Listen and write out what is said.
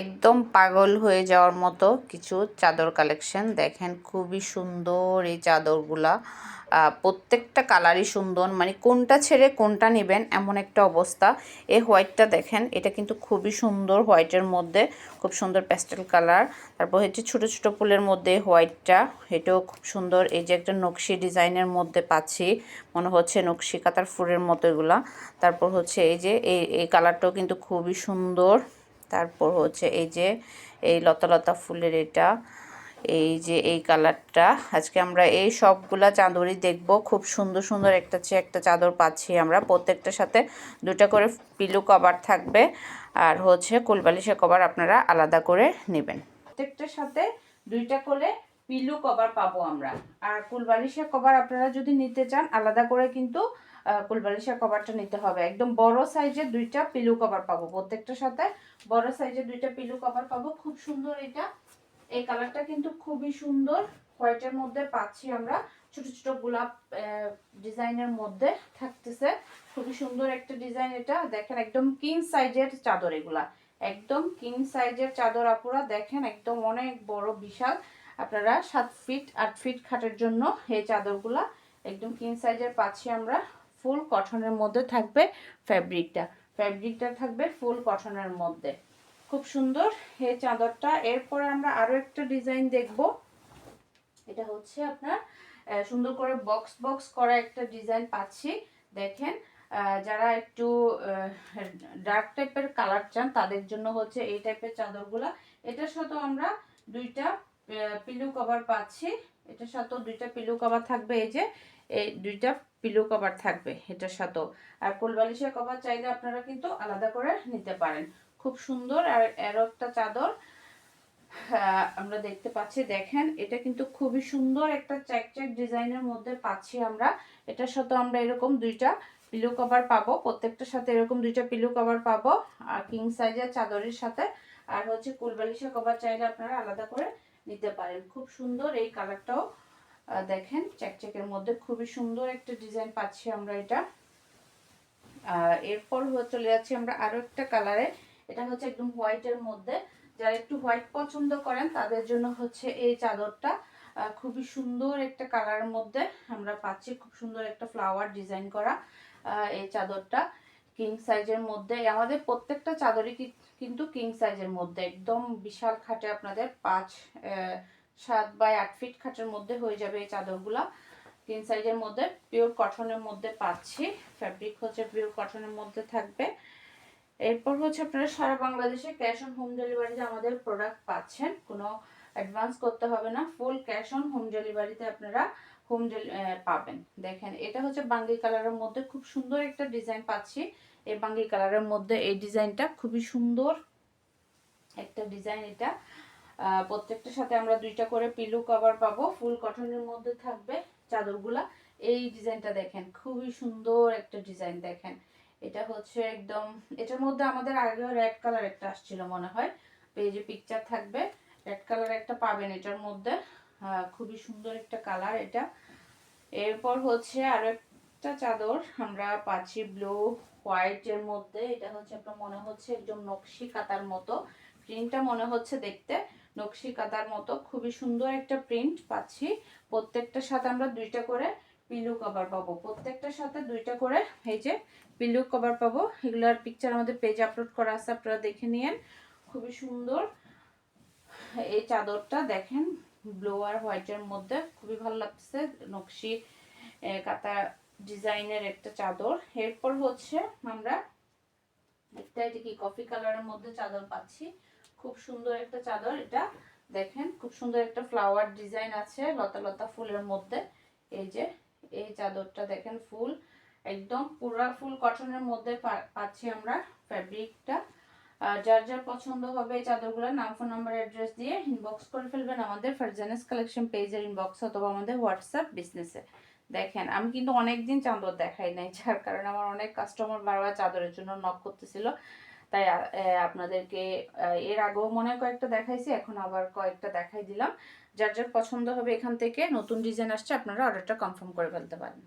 একদম পাগল হয়ে যাওয়ার মতো কিছু চাদর কালেকশন দেখেন, খুবই সুন্দর এই চাদরগুলা। প্রত্যেকটা কালারই সুন্দর, মানে কোনটা ছেড়ে কোনটা নেবেন এমন একটা অবস্থা। এই হোয়াইটটা দেখেন, এটা কিন্তু খুবই সুন্দর, হোয়াইটের মধ্যে খুব সুন্দর প্যাস্টেল কালার। তারপর হচ্ছে ছোটো ছোটো ফুলের মধ্যে হোয়াইটটা, এটাও খুব সুন্দর। এই যে একটা নকশি ডিজাইনের মধ্যে পাচ্ছি, মনে হচ্ছে নকশি কাতার ফুলের মতো এগুলা। তারপর হচ্ছে এই যে এই কালারটাও কিন্তু খুবই সুন্দর। তারপর হচ্ছে এই যে এই লতা লতা ফুলের এটা, এই যে এই কালারটা। আজকে আমরা এই সবগুলা চাদরই দেখব। খুব সুন্দর সুন্দর একটা চেয়ে একটা চাদর পাচ্ছি আমরা। প্রত্যেকটার সাথে দুটা করে পিলো কভার থাকবে, আর হচ্ছে কোলবালিশের কভার আপনারা আলাদা করে নেবেন। প্রত্যেকটার সাথে দুইটা করে পিলো কভার পাবো আমরা। আর কোলবালিশের কভার আপনারা যদি নিতে চান আলাদা করে কিন্তু কোলবালিশের কভারটা নিতে হবে। একদম বড় সাইজের দুইটা পিলো কভার পাবো, প্রত্যেকটার সাথে বড় সাইজের দুইটা পিলো কভার পাবো। খুব সুন্দর এটা, এই কালারটা কিন্তু খুবই সুন্দর। হোয়াইটের মধ্যে পাচ্ছি আমরা, ছোট ছোট গোলাপ ডিজাইনের মধ্যে থাকতেছে। খুবই সুন্দর একটা ডিজাইন এটা। দেখেন একদম কিং সাইজের চাদর, এগুলা একদম কিং সাইজের চাদর আপুরা। দেখেন একদম অনেক বড় বিশাল, আপনারা 7 ফিট 8 ফিট খাটের জন্য এই চাদরগুলা একদম কিং সাইজের পাচ্ছি আমরা। ফুল কটনের মধ্যে থাকবে ফ্যাব্রিকটা থাকবে ফুল কটনের মধ্যে। খুব সুন্দর এই চাদরটা। এরপরে আমরা আরো একটা ডিজাইন দেখব। এটা হচ্ছে আপনার সুন্দর করে বক্স বক্স করা একটা ডিজাইন পাচ্ছি। দেখেন যারা একটু ডার্ক টাইপের কালার চান তাদের জন্য হচ্ছে এই টাইপের চাদরগুলা। এটার সাথেও আমরা দুইটা পিলো কভার পাচ্ছি। এটার সাথেও দুইটা পিলো কভার থাকবে, এই যে এই দুইটা পিলো কভার থাকবে এটার সাথেও। আর কোলবালিশের কভার চাইলে আপনারা কিন্তু আলাদা করে নিতে পারেন। খুব সুন্দর। আর এরও একটা চাদর আমরা দেখতে পাচ্ছি। দেখেন এটা কিন্তু খুবই সুন্দর একটা চেক চেক ডিজাইনের মধ্যে পাচ্ছি আমরা। এটার সাথে আমরা এরকম দুইটা পিলো কভার পাবো, প্রত্যেকটার সাথে এরকম দুইটা পিলো কভার পাবো, আর কিং সাইজের চাদরের সাথে। আর হচ্ছে কোলবালিশের কভার চাইলে আপনারা আলাদা করে নিতে পারেন। খুব সুন্দর এই কালারটাও দেখেন, চেকচেকের মধ্যে খুবই সুন্দর একটা ডিজাইন পাচ্ছি আমরা এটা। এরপর চলে যাচ্ছি আমরা আরো একটা কালারে। এটা হচ্ছে একদম হোয়াইটের মধ্যে। যারা একটু হোয়াইট পছন্দ করেন তাদের জন্য হচ্ছে এই চাদরটা। খুবই সুন্দর একটা কালারের মধ্যে আমরা পাচ্ছি, খুব সুন্দর একটা ফ্লাওয়ার ডিজাইন করা এই চাদরটা কিং সাইজের মধ্যে। আমাদের প্রত্যেকটা চাদরই কিন্তু কিং সাইজের মধ্যে, একদম বিশাল খাটে আপনাদের 7 বাই 8 ফিট খাটের মধ্যে হয়ে যাবে এই চাদরগুলা। কিং সাইজের মধ্যে পিওর কটনের মধ্যে পাচ্ছি, ফ্যাব্রিক হচ্ছে পিওর কটনের মধ্যে থাকবে। এরপর হচ্ছে আপনারা সারা বাংলাদেশে ক্যাশ অন হোম ডেলিভারিতে আমাদের প্রোডাক্ট পাচ্ছেন, কোনো অ্যাডভান্স করতে হবে না, ফুল ক্যাশ অন হোম ডেলিভারিতে আপনারা পাবেন। দেখেন এটা হচ্ছে বাঙ্গি কালারের মধ্যে খুব সুন্দর একটা ডিজাইন পাচ্ছি। এই বাঙ্গি কালারের মধ্যে এই ডিজাইনটা খুবই সুন্দর একটা ডিজাইন এটা। প্রত্যেকটার সাথে আমরা দুইটা করে পিলো কভার পাবো, ফুল কটনের মধ্যে থাকবে চাদরগুলা। এই ডিজাইনটা দেখেন খুবই সুন্দর একটা ডিজাইন। দেখেন এটা হচ্ছে একদম, এটার মধ্যে আমাদের আগে রেড কালার একটা আসছিল মনে হয়, পেজে পিকচার থাকবে, রেড কালার একটা পাবেন এটার মধ্যে। খুবই সুন্দর একটা কালার এটা। এরপর হচ্ছে আরো একটা চাদর আমরা পাচ্ছি ব্লু হোয়াইট এর মধ্যে। এটা হচ্ছে আপনার মনে হচ্ছে একদম নকশি কাতার মতো, প্রিন্টটা মনে হচ্ছে দেখতে নকশি কাতার মতো। খুবই সুন্দর একটা প্রিন্ট পাচ্ছি। প্রত্যেকটার সাথে আমরা দুইটা করে পিলো কভার পাবো, প্রত্যেকটার সাথে দুইটা করে এই যে পিলো কভার পাবো। এগুলার পিকচার আমাদের পেজে আপলোড করা আছে, আপনারা দেখে নিয়েন। খুবই সুন্দর এই চাদরটা দেখেন, ব্লু আর হোয়াইটের মধ্যে খুবই ভালো লাগছে, নকশি কাতা ডিজাইনের একটা চাদর। এরপর হচ্ছে আমরা এটা কি কফি কালারের মধ্যে চাদর পাচ্ছি। খুব সুন্দর একটা চাদর এটা। দেখেন খুব সুন্দর একটা ফ্লাওয়ার ডিজাইন আছে লতা লতা ফুলের মধ্যে। এই যে এই চাদরটা দেখেন ফুল, একদম পুরা ফুল কটনের মধ্যে পাচ্ছি আমরা ফ্যাব্রিকটা। যার যার পছন্দ হবে এই চাদরগুলোর নাম ফোন নাম্বার অ্যাড্রেস দিয়ে ইনবক্স করে ফেলবেন আমাদের ফারজানাস কালেকশন পেজের ইনবক্স অথবা আমাদের হোয়াটসঅ্যাপ বিজনেসে। দেখেন আমি কিন্তু অনেকদিন চাদর দেখাই নাই, যার কারণে আমার অনেক কাস্টমার বারবার চাদরের জন্য নক করতেছিল। তাই আপনাদেরকে এর আগেও মনে হয় কয়েকটা দেখাইছি, এখন আবার কয়েকটা দেখাই দিলাম। যার যার পছন্দ হবে এখান থেকে নতুন ডিজাইন আসছে, আপনারা অর্ডারটা কনফার্ম করে ফেলতে পারেন।